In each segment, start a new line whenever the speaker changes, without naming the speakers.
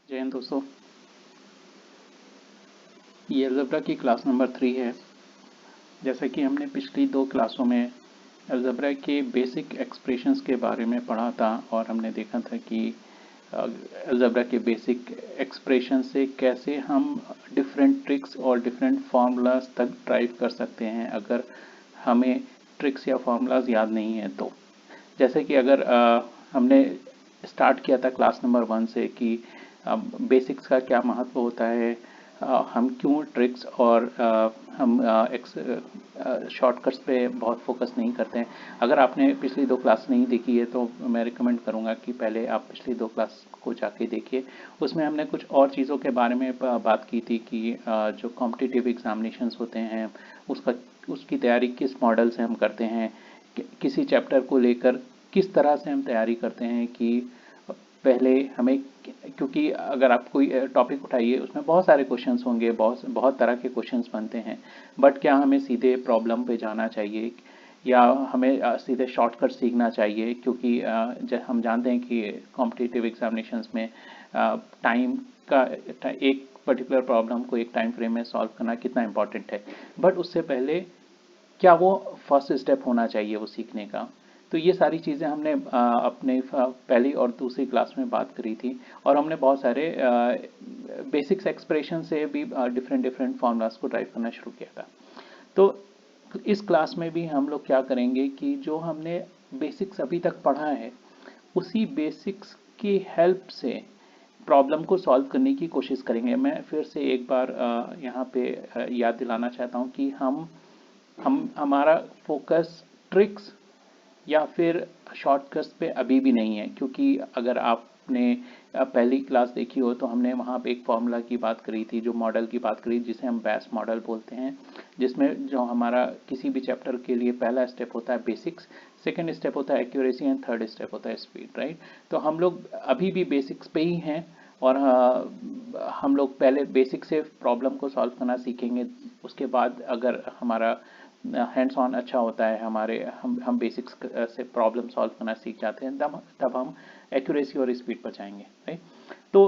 जय हिंद दोस्तों। ये अलजेब्रा की क्लास नंबर 3 है। जैसा कि हमने पिछली 2 क्लासों में अलजेब्रा के बेसिक एक्सप्रेशंस के बारे में पढ़ा था और हमने देखा था कि अलजेब्रा के बेसिक एक्सप्रेशन से कैसे हम डिफरेंट ट्रिक्स और डिफरेंट फार्मूलाज तक ड्राइव कर सकते हैं अगर हमें ट्रिक्स या फार्मूलाज याद नहीं है तो। जैसे कि अगर हमने स्टार्ट किया था क्लास नंबर 1 से कि बेसिक्स का क्या महत्व होता है, हम क्यों ट्रिक्स और हम शॉर्टकट्स पे बहुत फोकस नहीं करते हैं। अगर आपने पिछली 2 क्लास नहीं देखी है तो मैं रिकमेंड करूँगा कि पहले आप पिछली 2 क्लास को जाके देखिए। उसमें हमने कुछ और चीज़ों के बारे में बात की थी कि जो कॉम्पिटिटिव एग्जामिनेशंस होते हैं उसकी तैयारी किस मॉडल से हम करते हैं, किसी चैप्टर को लेकर किस तरह से हम तैयारी करते हैं कि पहले हमें, क्योंकि अगर आप कोई टॉपिक उठाइए उसमें बहुत सारे क्वेश्चंस होंगे, बहुत बहुत तरह के क्वेश्चंस बनते हैं। बट क्या हमें सीधे प्रॉब्लम पे जाना चाहिए या हमें सीधे शॉर्टकट सीखना चाहिए, क्योंकि हम जानते हैं कि कॉम्पिटिटिव एग्जामिनेशंस में टाइम का एक पर्टिकुलर प्रॉब्लम को एक टाइम फ्रेम में सॉल्व करना कितना इम्पोर्टेंट है। बट उससे पहले क्या वो फर्स्ट स्टेप होना चाहिए वो सीखने का। तो ये सारी चीज़ें हमने अपने पहली और दूसरी क्लास में बात करी थी और हमने बहुत सारे बेसिक्स एक्सप्रेशन से भी डिफरेंट डिफरेंट फार्मूलाज को ड्राइव करना शुरू किया था। तो इस क्लास में भी हम लोग क्या करेंगे कि जो हमने बेसिक्स अभी तक पढ़ा है उसी बेसिक्स की हेल्प से प्रॉब्लम को सॉल्व करने की कोशिश करेंगे। मैं फिर से एक बार यहाँ पे याद दिलाना चाहता हूँ कि हम हमारा फोकस ट्रिक्स या फिर शॉर्टकट्स पे अभी भी नहीं है, क्योंकि अगर आपने पहली क्लास देखी हो तो हमने वहाँ पे एक फॉर्मूला की बात करी थी, जो मॉडल की बात करी जिसे हम बैस मॉडल बोलते हैं, जिसमें जो हमारा किसी भी चैप्टर के लिए पहला स्टेप होता है बेसिक्स, सेकेंड स्टेप होता है एक्यूरेसी एंड थर्ड स्टेप होता है स्पीड, राइट। तो हम लोग अभी भी बेसिक्स पे ही हैं और हम लोग पहले बेसिक से प्रॉब्लम को सॉल्व करना सीखेंगे। उसके बाद अगर हमारा हैंड्स ऑन अच्छा होता है, हमारे हम बेसिक्स से प्रॉब्लम सॉल्व करना सीख जाते हैं, तब हम एक्यूरेसी और स्पीड पर जाएंगे, राइट। तो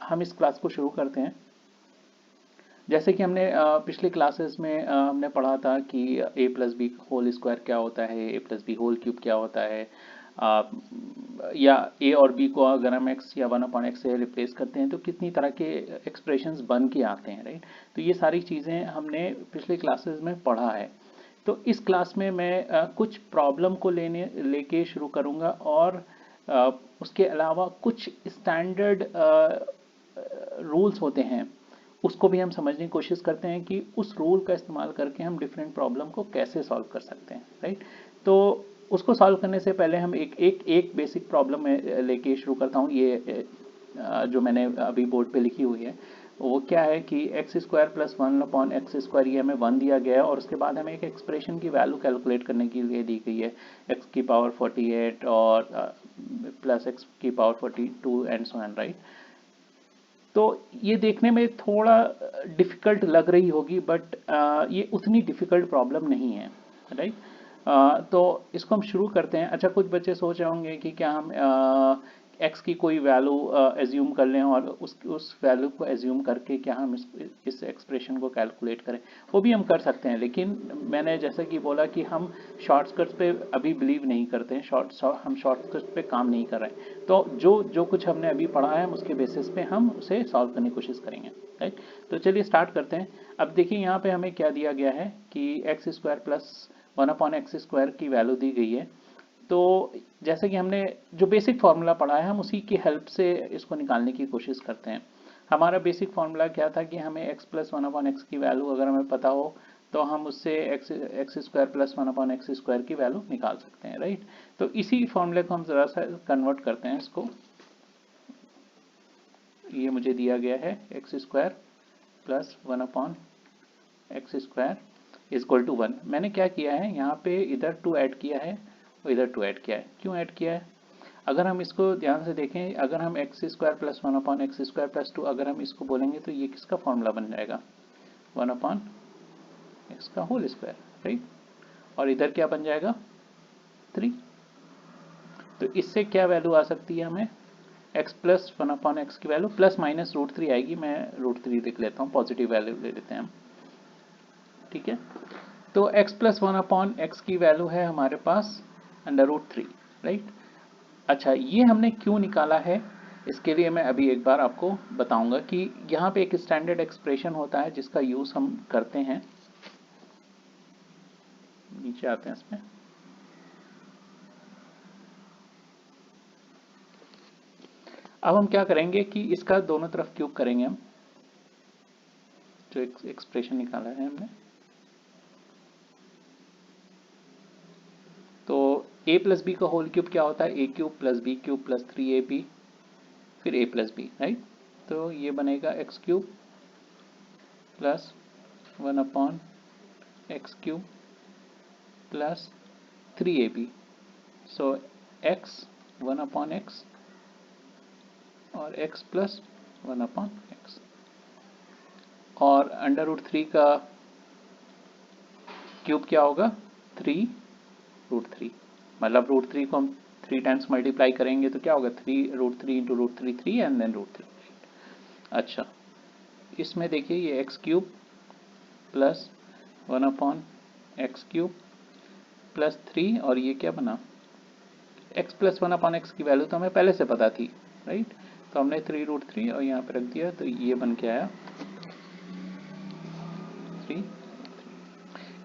हम इस क्लास को शुरू करते हैं। जैसे कि हमने पिछले क्लासेस में हमने पढ़ा था कि ए प्लस बी होल स्क्वायर क्या होता है, ए प्लस बी होल क्यूब क्या होता है, आ, या ए और बी को अगर हम एक्स या 1/x से रिप्लेस करते हैं तो कितनी तरह के एक्सप्रेशंस बन के आते हैं, राइट। तो ये सारी चीज़ें हमने पिछले क्लासेस में पढ़ा है। तो इस क्लास में मैं कुछ प्रॉब्लम को लेके शुरू करूँगा और उसके अलावा कुछ स्टैंडर्ड रूल्स होते हैं उसको भी हम समझने की कोशिश करते हैं कि उस रूल का इस्तेमाल करके हम डिफरेंट प्रॉब्लम को कैसे सॉल्व कर सकते हैं, राइट। तो उसको सॉल्व करने से पहले हम एक बेसिक प्रॉब्लम लेके शुरू करता हूँ। ये जो मैंने अभी बोर्ड पे लिखी हुई है वो क्या है कि एक्स स्क्वायर प्लस 1/x², ये हमें 1 दिया गया है और उसके बाद हमें एक एक्सप्रेशन की वैल्यू कैलकुलेट करने के लिए दी गई है, एक्स की पावर 48 और प्लस एक्स की power 42 and so on, right. तो ये देखने में थोड़ा डिफ़िकल्ट लग रही होगी, बट ये उतनी डिफ़िकल्ट प्रॉब्लम नहीं है, राइट। तो इसको हम शुरू करते हैं। अच्छा, कुछ बच्चे सोच रहे होंगे कि क्या हम एक्स की कोई वैल्यू एज्यूम कर लें और उस वैल्यू को एज्यूम करके क्या हम इस एक्सप्रेशन को कैलकुलेट करें। वो भी हम कर सकते हैं, लेकिन मैंने जैसा कि बोला कि हम शॉर्टकट्स पे अभी बिलीव नहीं करते हैं, हम शॉर्टकट्स पे काम नहीं कर रहे हैं। तो जो जो कुछ हमने अभी पढ़ा है हम उसके बेसिस पे हम उसे सॉल्व करने की कोशिश करेंगे, राइट। तो चलिए स्टार्ट करते हैं। अब देखिए यहाँ पे हमें क्या दिया गया है कि एक्स स्क्वायर प्लस 1/x² की वैल्यू दी गई है। तो जैसे कि हमने जो बेसिक फार्मूला पढ़ा है हम उसी की हेल्प से इसको निकालने की कोशिश करते हैं। हमारा बेसिक फार्मूला क्या था कि हमें x प्लस 1/x की वैल्यू अगर हमें पता हो तो हम उससे एक्स स्क्वायर प्लस 1/x² की वैल्यू निकाल सकते हैं, राइट। तो इसी फॉर्मूले को हम ज़रा सा कन्वर्ट करते हैं इसको। ये मुझे दिया गया है x square plus 1/x² is equal to 1। मैंने क्या किया है यहाँ पे इधर 2 ऐड किया है और इधर 2 ऐड किया है। क्यों ऐड किया है? अगर हम इसको ध्यान से देखें, अगर हम x square plus 1/x² plus 2 अगर हम इसको बोलेंगे तो ये किसका फॉर्मूला बन जाएगा? 1/x का होल स्क्वायर, राइट। और इधर क्या बन जाएगा? 3। तो इससे क्या वैल्यू आ सकती है हमें? x प्लस 1 अपॉन एक्स की वैल्यू प्लस माइनस √3 आएगी, मैं √3 लिख लेता हूँ, पॉजिटिव वैल्यू ले लेते हैं हम, ठीक है। तो x प्लस 1 अपॉन एक्स की वैल्यू है हमारे पास √3, राइट। अच्छा, ये हमने क्यों निकाला है, इसके लिए मैं अभी एक बार आपको बताऊंगा कि यहाँ पे एक स्टैंडर्ड एक्सप्रेशन होता है जिसका यूज हम करते हैं। नीचे आते हैं इसमें, अब हम क्या करेंगे कि इसका दोनों तरफ क्यूब करेंगे हम, जो एक्सप्रेशन निकाला है हमने। तो a प्लस बी का होल क्यूब क्या होता है, a cube plus b cube plus 3ab फिर a प्लस बी, राइट। तो ये बनेगा x cube plus 1 upon x cube plus 3ab। So x 1 upon x और x प्लस 1 अपॉन एक्स, और √3 का क्यूब क्या होगा, 3√3, मतलब √3 को हम 3 टाइम्स मल्टीप्लाई करेंगे तो क्या होगा, 3√3 इंटू √3 3 एंड देन √3। अच्छा, इसमें देखिए ये x cube plus 1 upon x cube plus 3, और ये क्या बना, x प्लस 1 अपॉन एक्स की वैल्यू तो हमें पहले से पता थी, राइट। तो हमने 3√3 और यहाँ पे रख दिया, तो ये बन के आया 3।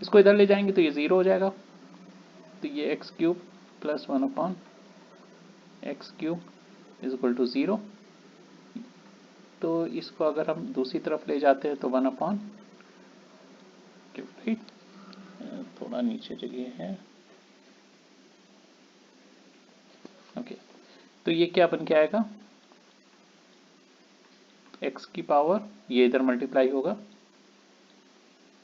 इसको इधर ले जाएंगे तो ये 0 हो जाएगा, तो ये x cube plus 1 upon x cube is equal to 0। तो इसको अगर हम दूसरी तरफ ले जाते हैं तो 1 अपॉन क्यूब, राइट। थोड़ा नीचे जगह है, ओके। तो ये क्या बन के आएगा, x की पावर, ये इधर मल्टीप्लाई होगा,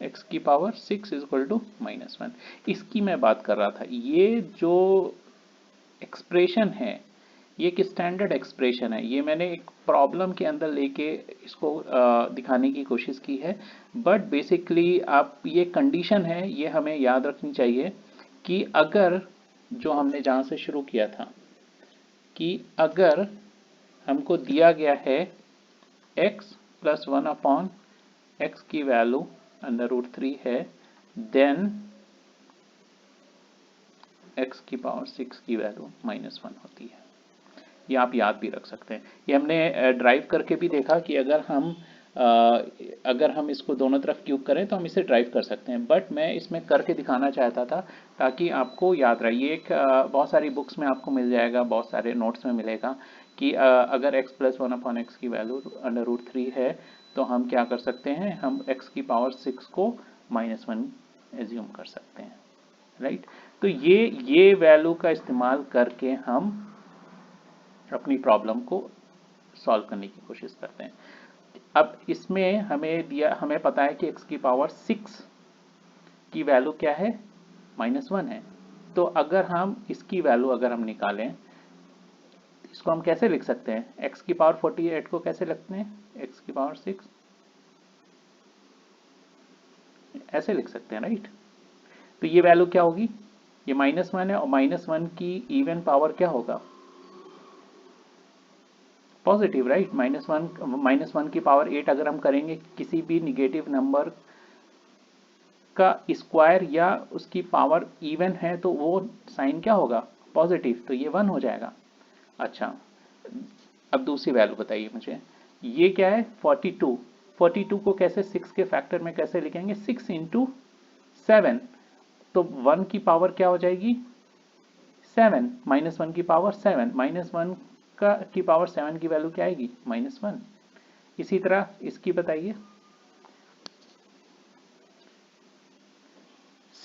x की पावर 6 इज इक्वल टू -1। इसकी मैं बात कर रहा था, ये जो एक्सप्रेशन है ये एक स्टैंडर्ड एक्सप्रेशन है, ये मैंने एक प्रॉब्लम के अंदर लेके इसको दिखाने की कोशिश की है। बट बेसिकली आप, ये कंडीशन है, ये हमें याद रखनी चाहिए कि अगर, जो हमने जहाँ से शुरू किया था, कि अगर हमको दिया गया है x प्लस 1 अपॉन एक्स की वैल्यू √3 है, देन x की पावर 6 की वैल्यू -1 होती है। ये आप याद भी रख सकते हैं। ये हमने ड्राइव करके भी देखा कि अगर हम इसको दोनों तरफ क्यूब करें तो हम इसे ड्राइव कर सकते हैं, बट मैं इसमें करके दिखाना चाहता था ताकि आपको याद रहे। ये एक बहुत सारी बुक्स में आपको मिल जाएगा, बहुत सारे नोट्स में मिलेगा कि अगर x प्लस 1 अपॉन एक्स की वैल्यू √3 है तो हम क्या कर सकते हैं, हम x की पावर 6 को -1 एज्यूम कर सकते हैं, राइट। तो ये वैल्यू का इस्तेमाल करके हम अपनी प्रॉब्लम को सॉल्व करने की कोशिश करते हैं। अब इसमें हमें पता है कि x की पावर 6 की वैल्यू क्या है, -1 है। तो अगर हम इसकी वैल्यू अगर हम निकालें, इसको हम कैसे लिख सकते हैं, x की पावर 48 को कैसे लिखते हैं, x की पावर 6 ऐसे लिख सकते हैं, राइट। तो ये वैल्यू क्या होगी, ये -1 है, और -1 की इवन पावर क्या होगा, पॉजिटिव, राइट। -1 की पावर 8 अगर हम करेंगे किसी भी निगेटिव नंबर का स्क्वायर या उसकी पावर इवन है तो वो साइन क्या होगा, पॉजिटिव, तो ये 1 हो जाएगा। अच्छा, अब दूसरी वैल्यू बताइए मुझे, ये क्या है 42। 42 को कैसे 6 के फैक्टर में कैसे लिखेंगे, 6 इंटू 7, तो 1 की पावर क्या हो जाएगी 7, -1 की पावर 7, -1 की पावर 7 की वैल्यू क्या आएगी, -1। इसी तरह इसकी बताइए,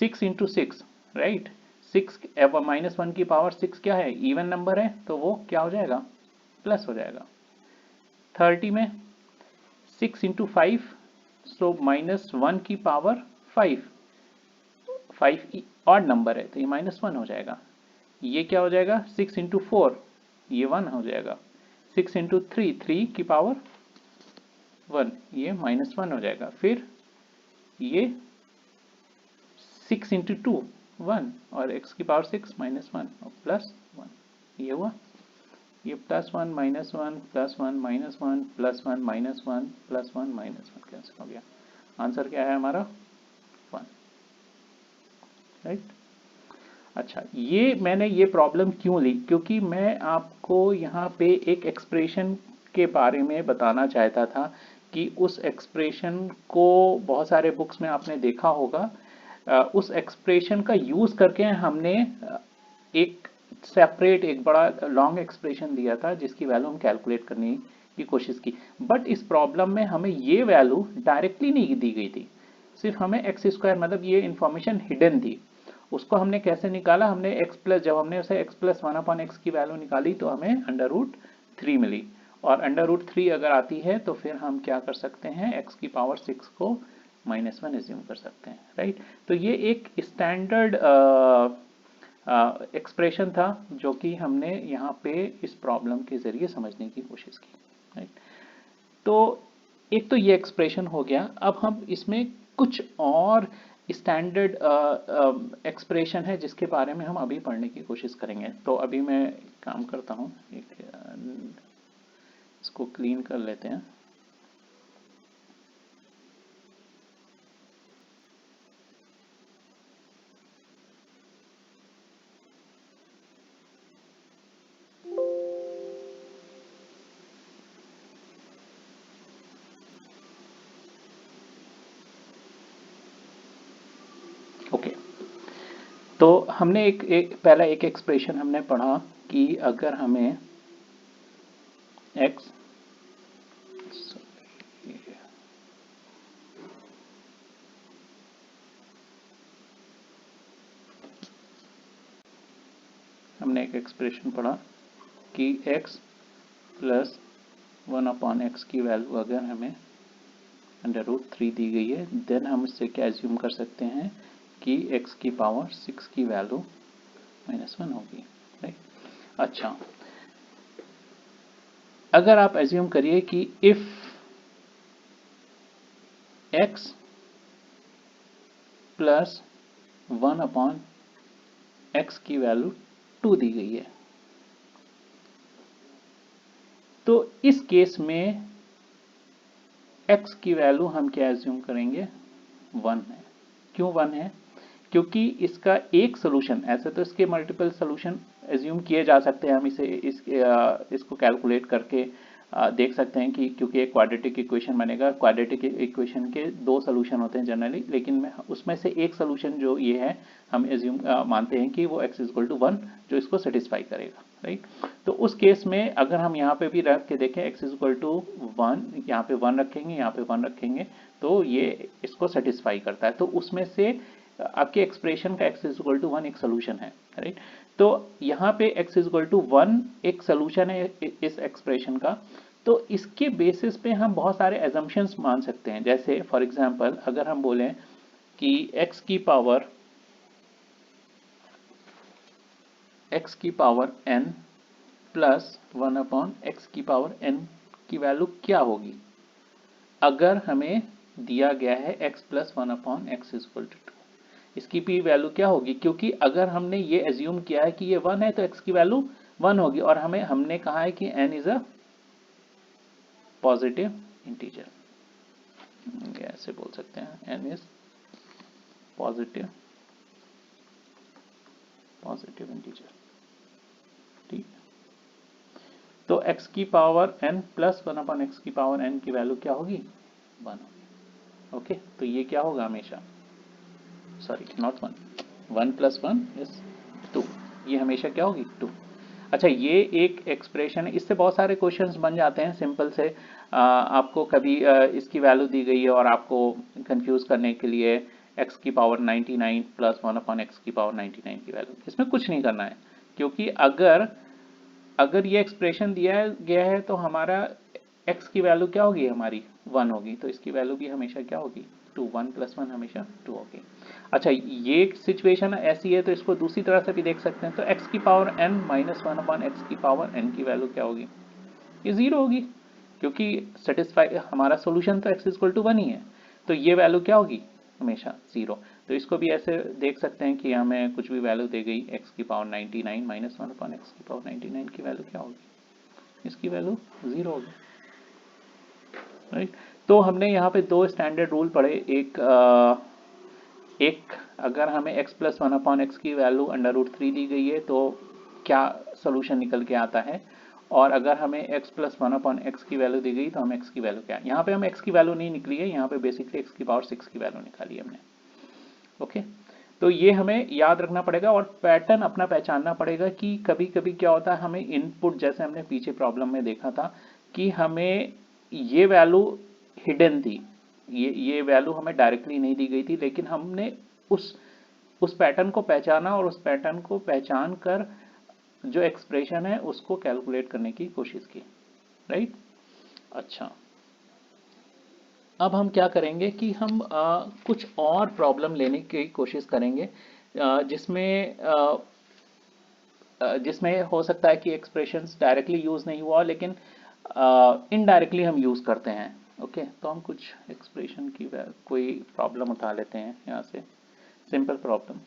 6 इंटू 6, राइट। 6 -1 की पावर 6 क्या है, इवन नंबर है, तो वो क्या हो जाएगा, प्लस हो जाएगा। 30 में 6 इंटू 5, सो -1 की पावर 5, 5 ऑड नंबर है तो ये -1 हो जाएगा। ये क्या हो जाएगा, 6 इंटू 4, ये 1 हो जाएगा। 6 इंटू 3, 3 की पावर 1, ये -1 हो जाएगा। फिर ये 6 इंटू 2, 1, और x की पावर 6 -1 और +1, ये हुआ। ये +1 -1 +1 -1 +1 -1 +1 -1 कैंसिल हो गया। आंसर क्या है हमारा 1, राइट। अच्छा, ये मैंने ये प्रॉब्लम क्यों ली, क्योंकि मैं आपको यहाँ पे एक एक्सप्रेशन के बारे में बताना चाहता था कि उस एक्सप्रेशन को बहुत सारे बुक्स में आपने देखा होगा। उस एक्सप्रेशन का यूज़ करके हमने एक सेपरेट एक बड़ा लॉन्ग एक्सप्रेशन दिया था जिसकी वैल्यू हम कैलकुलेट करने की कोशिश की। बट इस प्रॉब्लम में हमें ये वैल्यू डायरेक्टली नहीं दी गई थी, सिर्फ हमें एक्स स्क्वायर मतलब ये इंफॉर्मेशन हिडन थी। उसको हमने कैसे निकाला, हमने x प्लस, जब हमने उसे x प्लस 1/x की वैल्यू निकाली तो हमें √3 मिली, और √3 अगर आती है तो फिर हम क्या कर सकते हैं, x की पावर 6 को -1 एज्यूम कर सकते हैं, राइट। तो ये एक स्टैंडर्ड एक्सप्रेशन था जो कि हमने यहाँ पे इस प्रॉब्लम के जरिए समझने की कोशिश की, राइट। तो एक तो ये एक्सप्रेशन हो गया। अब हम इसमें कुछ और स्टैंडर्ड एक्सप्रेशन है जिसके बारे में हम अभी पढ़ने की कोशिश करेंगे। तो अभी मैं काम करता हूँ, इसको क्लीन कर लेते हैं। ओके, तो हमने पहला एक एक्सप्रेशन हमने पढ़ा कि अगर हमें x हमने एक एक्सप्रेशन पढ़ा कि x प्लस 1/x की वैल्यू अगर हमें √3 दी गई है, देन हम इससे क्या एज्यूम कर सकते हैं कि x की पावर 6 की वैल्यू -1 होगी, राइट। अच्छा, अगर आप एज्यूम करिए कि इफ x प्लस 1/x की वैल्यू 2 दी गई है, तो इस केस में x की वैल्यू हम क्या एज्यूम करेंगे, 1 है। क्यों 1 है, क्योंकि इसका एक सोल्यूशन, ऐसे तो इसके मल्टीपल सोल्यूशन एज्यूम किए जा सकते हैं, हम इसको कैलकुलेट करके देख सकते हैं कि क्योंकि एक क्वाड्रेटिक इक्वेशन बनेगा, क्वाड्रेटिक इक्वेशन के 2 सोल्यूशन होते हैं जनरली, लेकिन उसमें से एक सोल्यूशन जो ये है हम एज्यूम मानते हैं कि वो x = 1 जो इसको सेटिस्फाई करेगा, राइट। तो उस केस में अगर हम यहाँ पे भी रख के देखें x = 1, यहाँ पे 1 रखेंगे, यहाँ पे 1 रखेंगे, तो ये इसको सेटिस्फाई करता है। तो उसमें से आपके एक्सप्रेशन का x = 1 एक सोल्यूशन है, राइट। तो यहाँ पे x = 1 एक सोल्यूशन है इस एक्सप्रेशन का। तो इसके बेसिस पे हम बहुत सारे एजम्पशंस मान सकते हैं। जैसे फॉर एग्जांपल अगर हम बोलें कि x की पावर n प्लस 1/x की पावर n की वैल्यू क्या होगी अगर हमें दिया गया है x प्लस 1/x = 2। इसकी भी वैल्यू क्या होगी, क्योंकि अगर हमने ये एज्यूम किया है कि ये 1 है तो x की वैल्यू 1 होगी, और हमने कहा है कि n is a positive integer, ऐसे बोल सकते हैं n इज पॉजिटिव इंटीजर, ठीक। तो x की पावर n प्लस 1/x की पावर n की वैल्यू क्या होगी, 1 होगी, ओके। तो ये क्या होगा हमेशा, सॉरी नॉट 1, 1 + 1 इज 2, ये हमेशा क्या होगी 2। अच्छा, ये एक एक्सप्रेशन है, इससे बहुत सारे क्वेश्चंस बन जाते हैं सिंपल से। आपको कभी इसकी वैल्यू दी गई है और आपको कंफ्यूज करने के लिए x की पावर 99 प्लस 1/x की पावर 99 की वैल्यू, इसमें कुछ नहीं करना है, क्योंकि अगर ये एक्सप्रेशन दिया गया है तो हमारा x की वैल्यू क्या होगी, हमारी 1 होगी, तो इसकी वैल्यू भी हमेशा क्या होगी 2, 1 + 1 हमेशा 2 होगी। अच्छा, ये सिचुएशन ऐसी है तो इसको दूसरी तरह से भी देख सकते हैं। तो x की पावर n माइनस 1/x की पावर n की वैल्यू क्या होगी, ये 0 होगी, क्योंकि सेटिस्फाई हमारा सोल्यूशन तो x = 1 ही है, तो ये वैल्यू क्या होगी हमेशा 0। तो इसको भी ऐसे देख सकते हैं कि हमें कुछ भी वैल्यू दी गई x की पावर 99 माइनस 1/x की पावर 99 की वैल्यू क्या होगी इसकी वैल्यू 0 होगी, राइट। तो हमने यहाँ पे दो स्टैंडर्ड रूल पढ़े, एक अगर हमें x प्लस 1/x की वैल्यू √3 दी गई है तो क्या सोल्यूशन निकल के आता है, और अगर हमें x प्लस 1/x की वैल्यू दी गई तो हमें x की वैल्यू क्या है। यहाँ पे हमें x की वैल्यू नहीं निकली है, यहाँ पे बेसिकली x की पावर 6 की वैल्यू निकाली है हमने। ओके, तो ये हमें याद रखना पड़ेगा और पैटर्न अपना पहचानना पड़ेगा कि कभी कभी क्या होता है, हमें इनपुट, जैसे हमने पीछे प्रॉब्लम में देखा था कि हमें ये वैल्यू हिडन थी, ये वैल्यू हमें डायरेक्टली नहीं दी गई थी, लेकिन हमने उस पैटर्न को पहचाना और उस पैटर्न को पहचान कर जो एक्सप्रेशन है उसको कैलकुलेट करने की कोशिश की, राइट। अच्छा, अब हम क्या करेंगे कि हम कुछ और प्रॉब्लम लेने की कोशिश करेंगे जिसमें हो सकता है कि एक्सप्रेशंस डायरेक्टली यूज़ नहीं हुआ, लेकिन इनडायरेक्टली हम यूज़ करते हैं। ओके, तो हम कुछ एक्सप्रेशन की कोई प्रॉब्लम उठा लेते हैं यहाँ से, सिंपल प्रॉब्लम।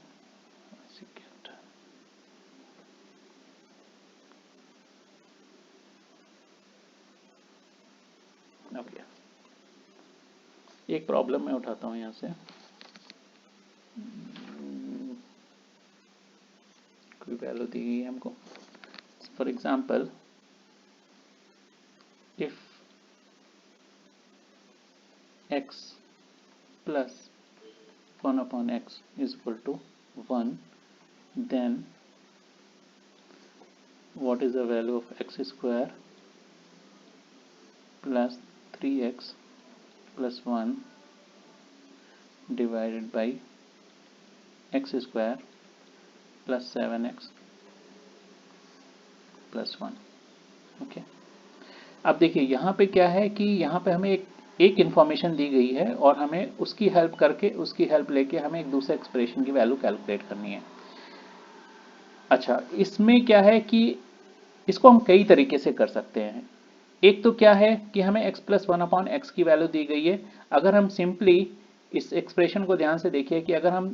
ओके, एक प्रॉब्लम मैं उठाता हूँ यहाँ से, कोई वैल्यू दी गई है हमको। For example, if x plus 1/x is equal to 1, then what is the value of x square plus 3x plus 1 divided by x square plus 7x plus 1। Okay, अब देखिए यहाँ पे क्या है कि यहाँ पे हमें एक इन्फॉर्मेशन दी गई है और हमें उसकी हेल्प लेके हमें एक दूसरे एक्सप्रेशन की वैल्यू कैलकुलेट करनी है। अच्छा, इसमें क्या है कि इसको हम कई तरीके से कर सकते हैं। एक तो क्या है कि हमें x प्लस 1/x की वैल्यू दी गई है। अगर हम सिंपली इस एक्सप्रेशन को ध्यान से देखिए कि अगर हम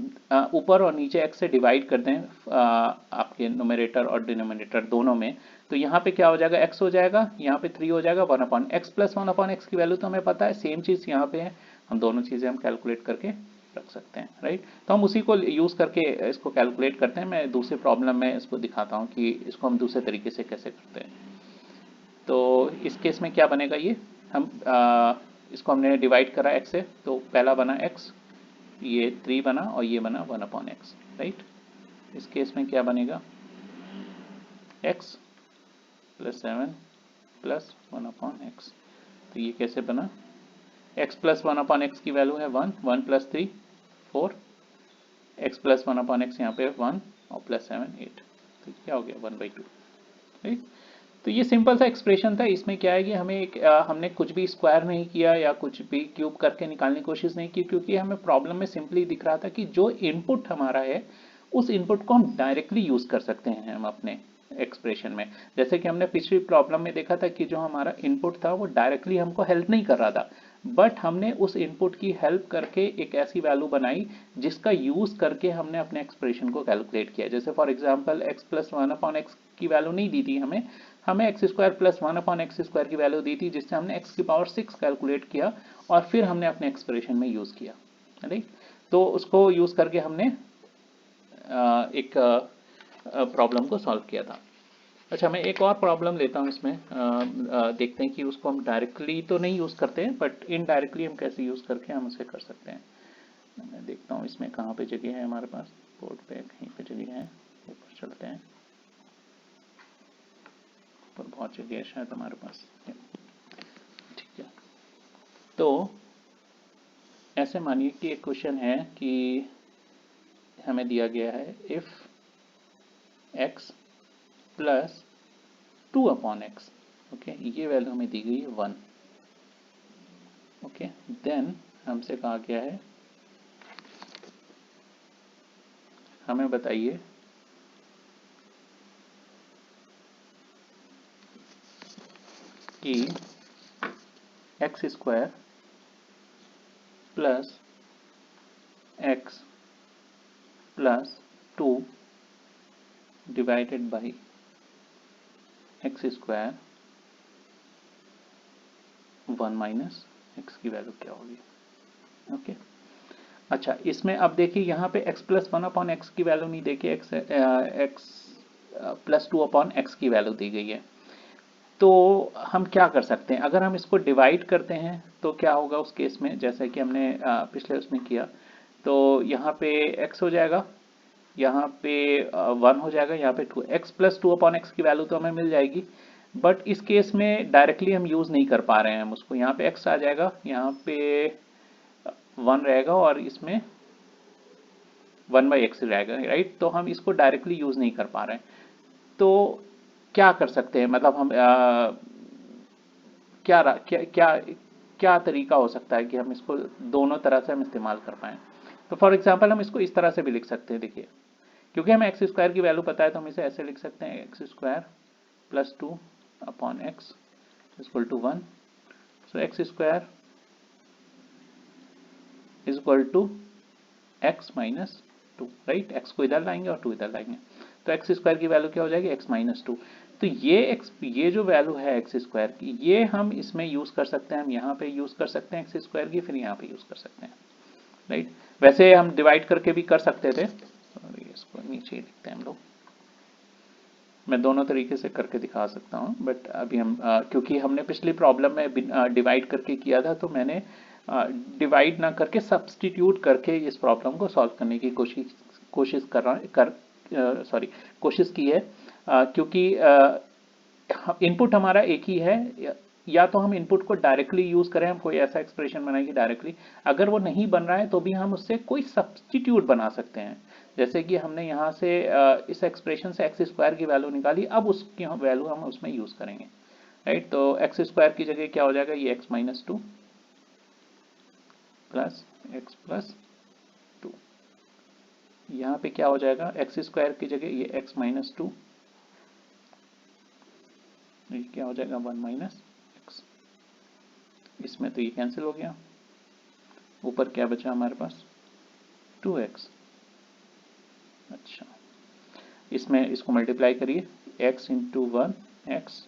ऊपर और नीचे x से डिवाइड कर दें आपके न्यूमरेटर और डिनोमिनेटर दोनों में, तो यहाँ पे क्या हो जाएगा, x हो जाएगा, यहाँ पे 3 हो जाएगा, 1/x प्लस 1/x की वैल्यू तो हमें पता है, सेम चीज़ यहाँ पे है, हम दोनों चीज़ें हम कैलकुलेट करके रख सकते हैं, राइट। तो हम उसी को यूज़ करके इसको कैलकुलेट करते हैं। मैं दूसरे प्रॉब्लम में इसको दिखाता हूँ कि इसको हम दूसरे तरीके से कैसे करते हैं। तो इस केस में क्या बनेगा, ये हम इसको हमने डिवाइड करा x से, तो पहला बना x, ये 3 बना और ये बना 1/x, राइट। इस केस में क्या बनेगा, x प्लस 7 प्लस 1/x। तो ये कैसे बना, x प्लस 1/x की वैल्यू है 1, 1 प्लस 3 4, x प्लस 1/x यहाँ पे 1 और प्लस 7 8, तो क्या हो गया 1/2, राइट। तो ये सिंपल सा एक्सप्रेशन था। इसमें क्या है कि हमने कुछ भी स्क्वायर नहीं किया या कुछ भी क्यूब करके निकालने की कोशिश नहीं की, क्योंकि हमें प्रॉब्लम में सिंपली दिख रहा था कि जो इनपुट हमारा है उस इनपुट को हम डायरेक्टली यूज कर सकते हैं हम अपने एक्सप्रेशन में। जैसे कि हमने पिछली प्रॉब्लम में देखा था कि जो हमारा इनपुट था वो डायरेक्टली हमको हेल्प नहीं कर रहा था, बट हमने उस इनपुट की हेल्प करके एक ऐसी वैल्यू बनाई जिसका यूज करके हमने अपने एक्सप्रेशन को कैलकुलेट किया। जैसे for example x plus 1/x की वैल्यू नहीं दी थी हमें x square plus 1/x square की वैल्यू दी थी, जिससे हमने x की पावर 6 कैलकुलेट किया और फिर हमने अपने एक्सप्रेशन में यूज किया, राइट। तो उसको यूज करके हमने एक प्रॉब्लम को सॉल्व किया था। अच्छा, मैं एक और प्रॉब्लम लेता हूँ इसमें, देखते हैं कि उसको हम डायरेक्टली तो नहीं यूज़ करते हैं, बट इनडायरेक्टली हम कैसे यूज़ करके हम उसे कर सकते हैं। मैं देखता हूँ इसमें कहाँ पे जगह है हमारे पास, बोर्ड पे कहीं पे जगह है, ऊपर चलते हैं, ऊपर बहुत जगह है शायद हमारे पास, ठीक है। तो ऐसे मानिए कि एक क्वेश्चन है कि हमें दिया गया है if x plus 2/x, okay, ये वैल्यू हमें दी गई है 1, ओके। देन हमसे कहा गया है, हमें बताइए कि x square plus x plus 2 divided by x square 1 minus x की वैल्यू क्या होगी। ओके अच्छा, इसमें अब देखिए यहाँ पे x प्लस 1 अपॉन एक्स की वैल्यू नहीं देखिए, x प्लस 2 अपॉन एक्स की वैल्यू दी गई है। तो हम क्या कर सकते हैं, अगर हम इसको डिवाइड करते हैं तो क्या होगा उस केस में, जैसे कि हमने पिछले उसमें किया, तो यहाँ पे x हो जाएगा, यहाँ पे 1 हो जाएगा, यहाँ पे 2, x प्लस 2 अपॉन एक्स की वैल्यू तो हमें मिल जाएगी। बट इस केस में डायरेक्टली हम यूज़ नहीं कर पा रहे हैं, हम उसको यहाँ पे x आ जाएगा, यहाँ पे 1 रहेगा और इसमें 1/x रहेगा, राइट। तो हम इसको डायरेक्टली यूज़ नहीं कर पा रहे हैं, तो क्या कर सकते हैं, मतलब हम क्या क्या क्या क्या तरीका हो सकता है कि हम इसको दोनों तरह से हम इस्तेमाल कर पाएँ। तो फॉर एग्जांपल हम इसको इस तरह से भी लिख सकते हैं, देखिए क्योंकि हमें एक्स स्क्वायर की वैल्यू पता है तो हम इसे ऐसे लिख सकते हैं, x square plus 2 upon x equal to 1। So x square is equal to x minus 2, right. X को इधर लाएंगे और 2 इधर लाएंगे, तो एक्स स्क्वायर की वैल्यू क्या हो जाएगी, एक्स माइनस 2। तो ये जो वैल्यू है एक्स स्क्वायर की, ये हम इसमें यूज़ कर सकते हैं, हम यहाँ पे यूज़ कर सकते हैं एक्स स्क्वायर की, फिर यहाँ पे यूज़ कर सकते हैं, राइट। वैसे हम डिवाइड करके भी कर सकते थे, इसको नीचे ही लिखते हैं हम लोग, मैं दोनों तरीके से करके दिखा सकता हूँ, बट अभी हम क्योंकि हमने पिछली प्रॉब्लम में डिवाइड करके किया था, तो मैंने डिवाइड ना करके सब्स्टिट्यूट करके इस प्रॉब्लम को सॉल्व करने की कोशिश की है, क्योंकि इनपुट हमारा एक ही है, या तो हम इनपुट को डायरेक्टली यूज़ करें, हम कोई ऐसा एक्सप्रेशन बनाएंगे डायरेक्टली, अगर वो नहीं बन रहा है तो भी हम उससे कोई सब्स्टिट्यूट बना सकते हैं। जैसे कि हमने यहाँ से इस एक्सप्रेशन से एक्स स्क्वायर की वैल्यू निकाली, अब उसकी वैल्यू हम उसमें यूज़ करेंगे, राइट। तो एक्स स्क्वायर की जगह क्या हो जाएगा, ये x minus 2 plus x plus 2, यहाँ पे क्या हो जाएगा, एक्स स्क्वायर की जगह ये एक्स माइनस 2, ये क्या हो जाएगा 1 माइनस एक्स, इसमें तो ये कैंसिल हो गया, ऊपर क्या बचा हमारे पास 2x। अच्छा, इसमें इसको मल्टीप्लाई करिए, x into 1 x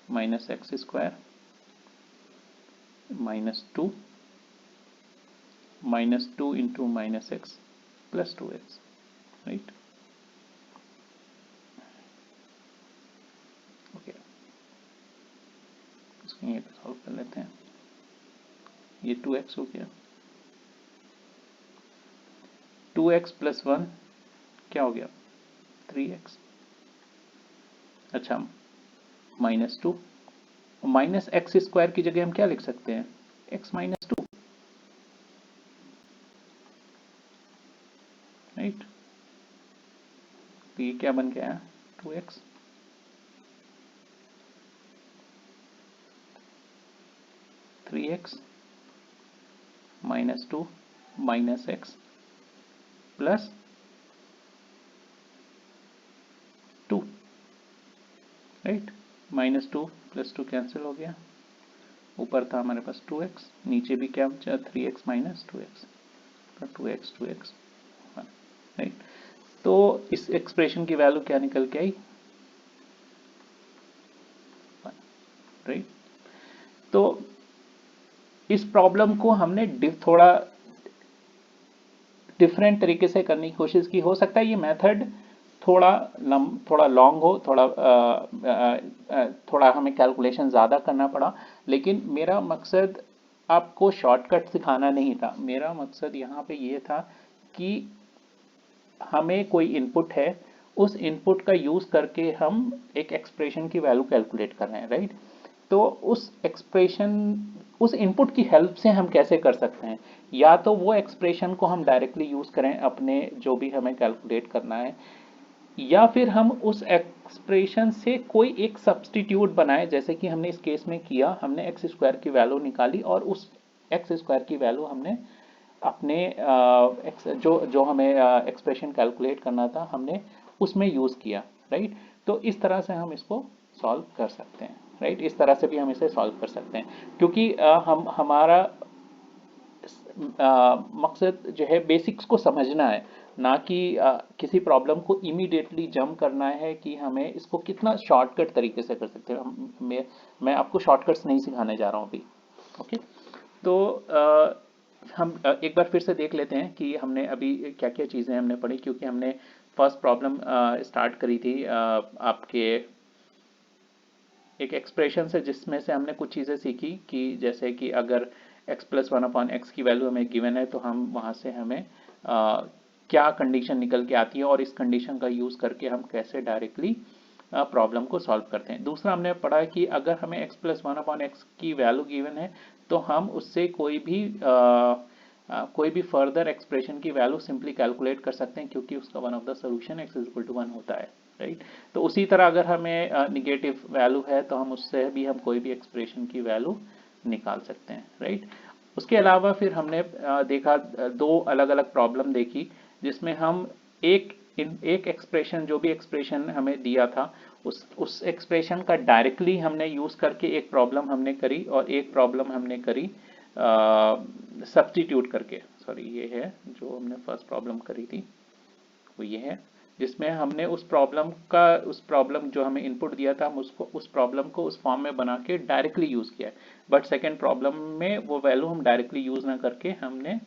minus x square minus two into minus x plus 2x, right. Okay, इसको ये सॉल्व कर लेते हैं, ये 2x हो गया, 2x प्लस 1 क्या हो गया 3x। अच्छा, माइनस 2, माइनस एक्स स्क्वायर की जगह हम क्या लिख सकते हैं, x माइनस 2, राइट। तो ये क्या बन गया 2x, three x minus 2 minus x plus 2, right. Minus 2 plus 2 cancel हो गया, ऊपर था हमारे पास 2x, नीचे भी क्या बचा 3x माइनस 2x, तो 2x राइट। तो इस एक्सप्रेशन की वैल्यू क्या निकल के आई, राइट। तो इस प्रॉब्लम को हमने थोड़ा डिफरेंट तरीके से करने की कोशिश की, हो सकता है ये मेथड थोड़ा लॉन्ग हो, थोड़ा हमें कैलकुलेशन ज़्यादा करना पड़ा, लेकिन मेरा मकसद आपको शॉर्टकट सिखाना नहीं था, मेरा मकसद यहाँ पे ये था कि हमें कोई इनपुट है, उस इनपुट का यूज़ करके हम एक एक्सप्रेशन की वैल्यू कैलकुलेट कर रहे हैं, राइट। तो उस इनपुट की हेल्प से हम कैसे कर सकते हैं, या तो वो एक्सप्रेशन को हम डायरेक्टली यूज़ करें अपने जो भी हमें कैलकुलेट करना है, या फिर हम उस एक्सप्रेशन से कोई एक सब्स्टिट्यूट बनाए, जैसे कि हमने इस केस में किया, हमने एक्स स्क्वायर की वैल्यू निकाली और उस एक्स स्क्वायर की वैल्यू हमने अपने जो हमें एक्सप्रेशन कैलकुलेट करना था हमने उसमें यूज़ किया, राइट। तो इस तरह से हम इसको सॉल्व कर सकते हैं, राइट। इस तरह से भी हम इसे सॉल्व कर सकते हैं, क्योंकि हमारा मकसद जो है बेसिक्स को समझना है, ना कि किसी प्रॉब्लम को इमीडिएटली जंप करना है कि हमें इसको कितना शॉर्टकट तरीके से कर सकते हैं। मैं आपको शॉर्टकट्स नहीं सिखाने जा रहा हूँ अभी, ओके, तो हम एक बार फिर से देख लेते हैं कि हमने अभी क्या क्या चीज़ें हमने पढ़ी, क्योंकि हमने फर्स्ट प्रॉब्लम स्टार्ट करी थी आपके एक एक्सप्रेशन से, जिसमें से हमने कुछ चीज़ें सीखी कि जैसे कि अगर x+1/x की वैल्यू हमें गिवन है तो हम वहाँ से हमें क्या कंडीशन निकल के आती है और इस कंडीशन का यूज़ करके हम कैसे डायरेक्टली प्रॉब्लम को सॉल्व करते हैं। दूसरा हमने पढ़ा कि अगर हमें x+1/x की वैल्यू गिवन है तो हम उससे कोई भी फर्दर एक्सप्रेशन की वैल्यू सिंपली कैलकुलेट कर सकते हैं, क्योंकि उसका one of the solution x=1 होता है, राइट। तो उसी तरह अगर हमें निगेटिव वैल्यू है तो हम उससे भी हम कोई भी एक्सप्रेशन की वैल्यू निकाल सकते हैं, राइट। उसके अलावा फिर हमने देखा दो अलग अलग प्रॉब्लम देखी, जिसमें हम एक एक्सप्रेशन, जो भी एक्सप्रेशन हमें दिया था उस एक्सप्रेशन का डायरेक्टली हमने यूज़ करके एक प्रॉब्लम हमने करी, और एक प्रॉब्लम हमने करी सब्स्टिट्यूट करके। सॉरी, ये है जो हमने फर्स्ट प्रॉब्लम करी थी, वो ये है जिसमें हमने उस प्रॉब्लम जो हमें इनपुट दिया था, हम उसको उस प्रॉब्लम को उस फॉर्म में बना के डायरेक्टली यूज़ किया है। बट सेकेंड प्रॉब्लम में वो वैल्यू हम डायरेक्टली यूज़ ना करके हमने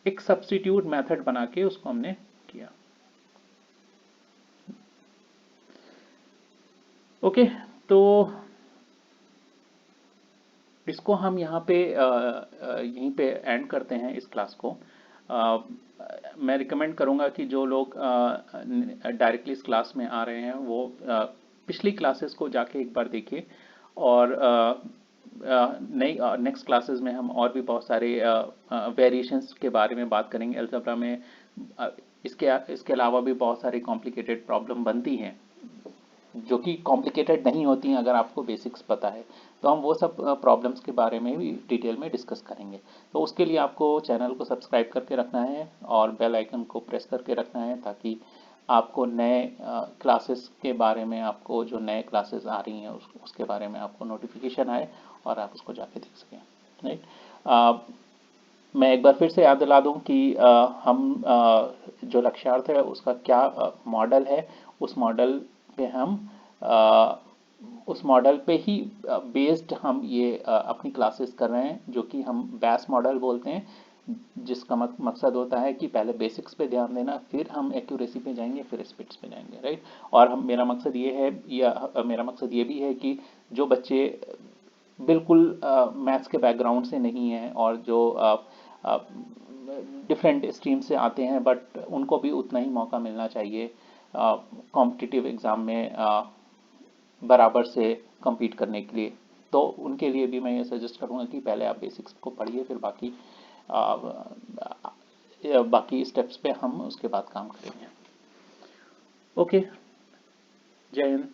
एक सब्स्टिट्यूट मेथड बना के उसको हमने किया। ओके, तो इसको हम यहाँ पे यहीं पे एंड करते हैं इस क्लास को। मैं रिकमेंड करूँगा कि जो लोग डायरेक्टली इस क्लास में आ रहे हैं वो पिछली क्लासेस को जाके एक बार देखिए, और नई नेक्स्ट क्लासेस में हम और भी बहुत सारे वेरिएशंस के बारे में बात करेंगे अलजेब्रा में। इसके अलावा भी बहुत सारी कॉम्प्लिकेटेड प्रॉब्लम बनती हैं जो कि कॉम्प्लिकेटेड नहीं होती हैं अगर आपको बेसिक्स पता है, तो हम वो सब प्रॉब्लम्स के बारे में भी डिटेल में डिस्कस करेंगे। तो उसके लिए आपको चैनल को सब्सक्राइब करके रखना है और बेल आइकन को प्रेस करके रखना है, ताकि आपको नए क्लासेस के बारे में, आपको जो नए क्लासेस आ रही हैं उसके बारे में आपको नोटिफिकेशन आए और आप उसको जाके देख सकें, राइट। मैं एक बार फिर से याद दिला दूं कि हम जो लक्ष्यार्थ है उसका क्या मॉडल है, उस मॉडल पे हम उस मॉडल पे ही बेस्ड हम ये अपनी क्लासेस कर रहे हैं, जो कि हम बैस मॉडल बोलते हैं, जिसका मकसद होता है कि पहले बेसिक्स पे ध्यान देना, फिर हम एक्यूरेसी पे जाएंगे, फिर स्पीड्स पे जाएंगे, राइट। और मेरा मकसद ये है, या मेरा मकसद ये भी है कि जो बच्चे बिल्कुल मैथ्स के बैकग्राउंड से नहीं हैं और जो डिफरेंट स्ट्रीम से आते हैं, बट उनको भी उतना ही मौका मिलना चाहिए कॉम्पिटिटिव एग्ज़ाम में बराबर से compete करने के लिए। तो उनके लिए भी मैं ये सजेस्ट करूँगा कि पहले आप बेसिक्स को पढ़िए, फिर बाकी स्टेप्स पे हम उसके बाद काम करेंगे। ओके, जय हिंद।